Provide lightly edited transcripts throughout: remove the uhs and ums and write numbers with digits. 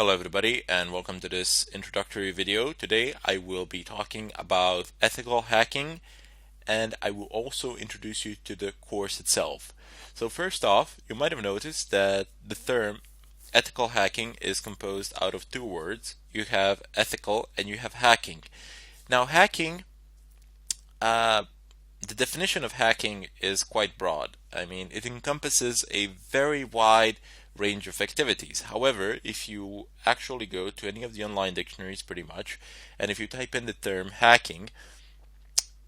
Hello everybody and welcome to this introductory video. Today I will be talking about ethical hacking and I will also introduce you to the course itself. So first off, you might have noticed that the term ethical hacking is composed out of two words. You have ethical and you have hacking. Now hacking, the definition of hacking is quite broad. I mean, it encompasses a very wide range of activities. However, if you actually go to any of the online dictionaries pretty much, and if you type in the term hacking,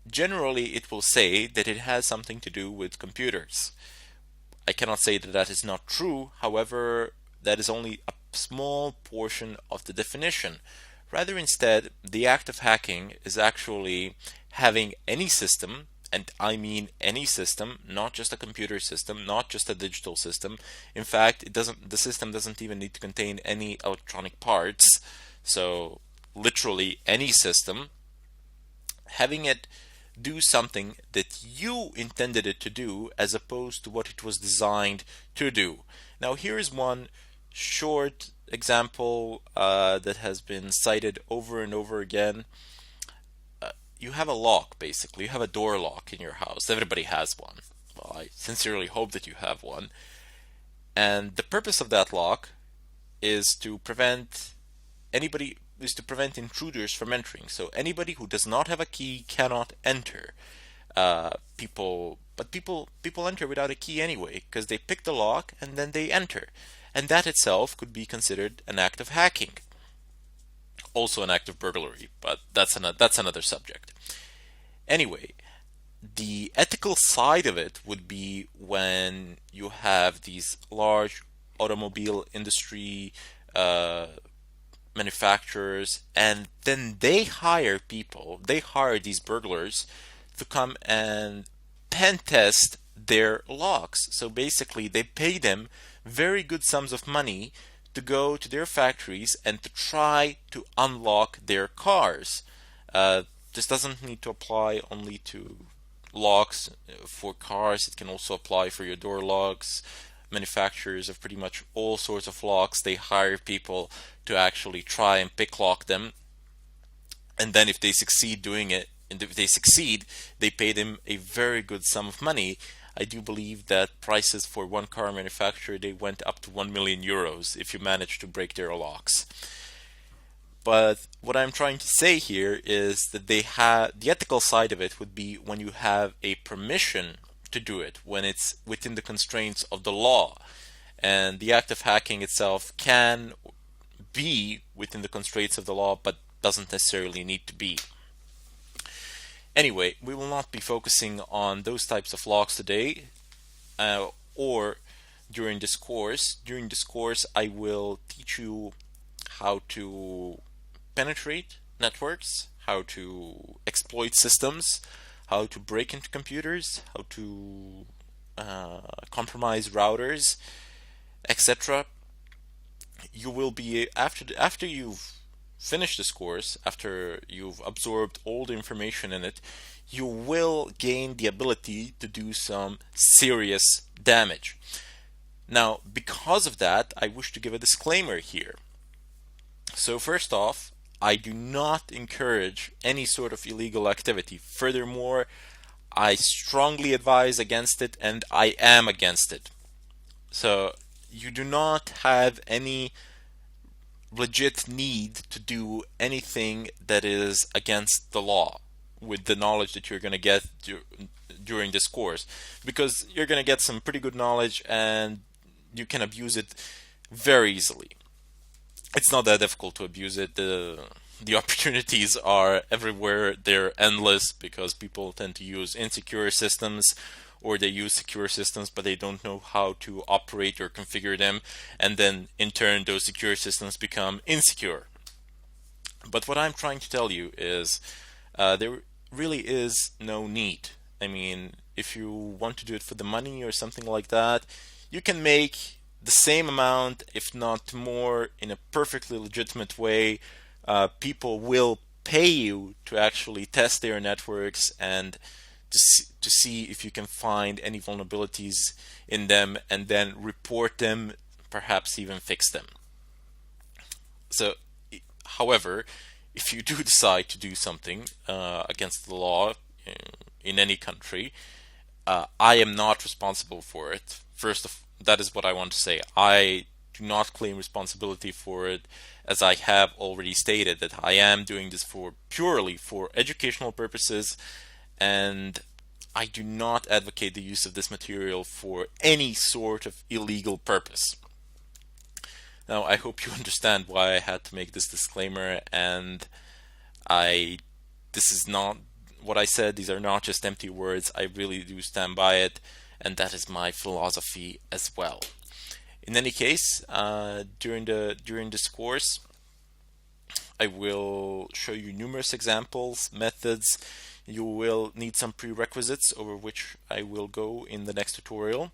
generally it will say that it has something to do with computers. I cannot say that that is not true. However, that is only a small portion of the definition. Rather, instead, the act of hacking is actually having any system, and I mean any system, not just a computer system, not just a digital system. In fact, the system doesn't even need to contain any electronic parts. So literally any system, having it do something that you intended it to do as opposed to what it was designed to do. Now here is one short example that has been cited over and over again. You have a lock, basically. You have a door lock in your house. Everybody has one. Well, I sincerely hope that you have one. And the purpose of that lock is to prevent intruders from entering. So anybody who does not have a key cannot enter. People enter without a key anyway because they pick the lock and then they enter, and that itself could be considered an act of hacking. Also an act of burglary, but that's another subject. Anyway, the ethical side of it would be when you have these large automobile industry manufacturers, and then they hire these burglars to come and pen test their locks. So basically they pay them very good sums of money to go to their factories and to try to unlock their cars. This doesn't need to apply only to locks for cars. It can also apply for your door locks. Manufacturers of pretty much all sorts of locks, they hire people to actually try and pick lock them, and then if they succeed doing it, and if they succeed, they pay them a very good sum of money. I do believe that prices for one car manufacturer, they went up to 1 million euros if you manage to break their locks. But what I'm trying to say here is that the ethical side of it would be when you have a permission to do it, when it's within the constraints of the law. And the act of hacking itself can be within the constraints of the law, but doesn't necessarily need to be. Anyway, we will not be focusing on those types of locks today or during this course. During this course, I will teach you how to penetrate networks, how to exploit systems, how to break into computers, how to compromise routers, etc. You will be after you've finished this course, after you've absorbed all the information in it, you will gain the ability to do some serious damage. Now, because of that, I wish to give a disclaimer here. So first off, I do not encourage any sort of illegal activity. Furthermore, I strongly advise against it, and I am against it. So you do not have any legit need to do anything that is against the law with the knowledge that you're going to get during this course, because you're going to get some pretty good knowledge and you can abuse it very easily. It's not that difficult to abuse it. The opportunities are everywhere. They're endless because people tend to use insecure systems, or they use secure systems but they don't know how to operate or configure them, and then in turn those secure systems become insecure. But what I'm trying to tell you is there really is no need. I mean, if you want to do it for the money or something like that, you can make the same amount, if not more, in a perfectly legitimate way. People will pay you to actually test their networks and to see if you can find any vulnerabilities in them and then report them, perhaps even fix them. So, however, if you do decide to do something against the law in any country, I am not responsible for it. That is what I want to say. I do not claim responsibility for it, as I have already stated that I am doing this for purely for educational purposes, and I do not advocate the use of this material for any sort of illegal purpose. Now, I hope you understand why I had to make this disclaimer, and I this is not what I said. These are not just empty words. I really do stand by it, and that is my philosophy as well. In any case, during this course, I will show you numerous examples, methods. You will need some prerequisites over which I will go in the next tutorial.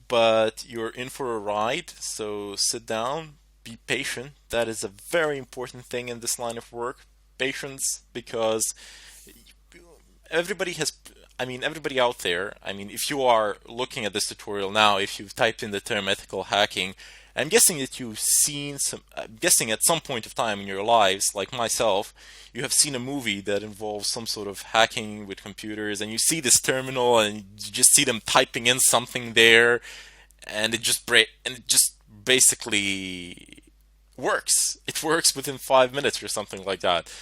But you're in for a ride, so sit down, be patient. That is a very important thing in this line of work. Patience, because everybody has, everybody out there, if you are looking at this tutorial now, if you've typed in the term ethical hacking, I'm guessing that you've seen I'm guessing at some point of time in your lives, like myself, you have seen a movie that involves some sort of hacking with computers, and you see this terminal, and you just see them typing in something there, and it just basically works. It works within 5 minutes or something like that.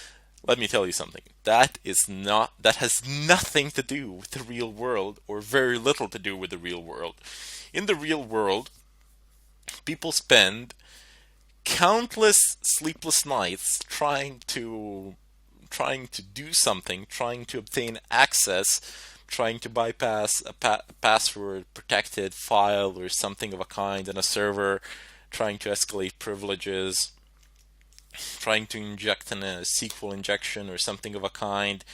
Let me tell you something. That has nothing to do with the real world, or very little to do with the real world. In the real world, people spend countless sleepless nights trying to do something, trying to obtain access, trying to bypass a password protected file or something of a kind on a server, trying to escalate privileges, trying to inject in a SQL injection or something of a kind.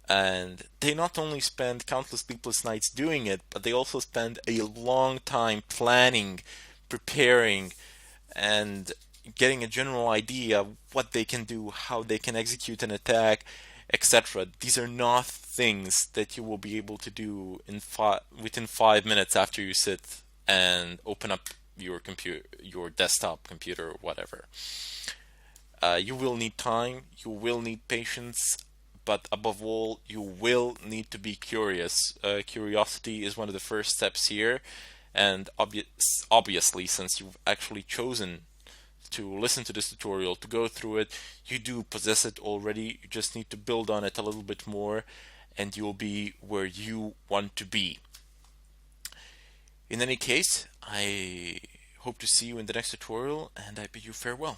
And they not only spend countless sleepless nights doing it, but they also spend a long time planning, preparing, and getting a general idea of what they can do, how they can execute an attack, etc. These are not things that you will be able to do within 5 minutes after you sit and open up your computer, your desktop computer, or whatever. You will need time, you will need patience, but above all, you will need to be curious. Curiosity is one of the first steps here, and obviously, since you've actually chosen to listen to this tutorial, to go through it, you do possess it already. You just need to build on it a little bit more, and you'll be where you want to be. In any case, I hope to see you in the next tutorial, and I bid you farewell.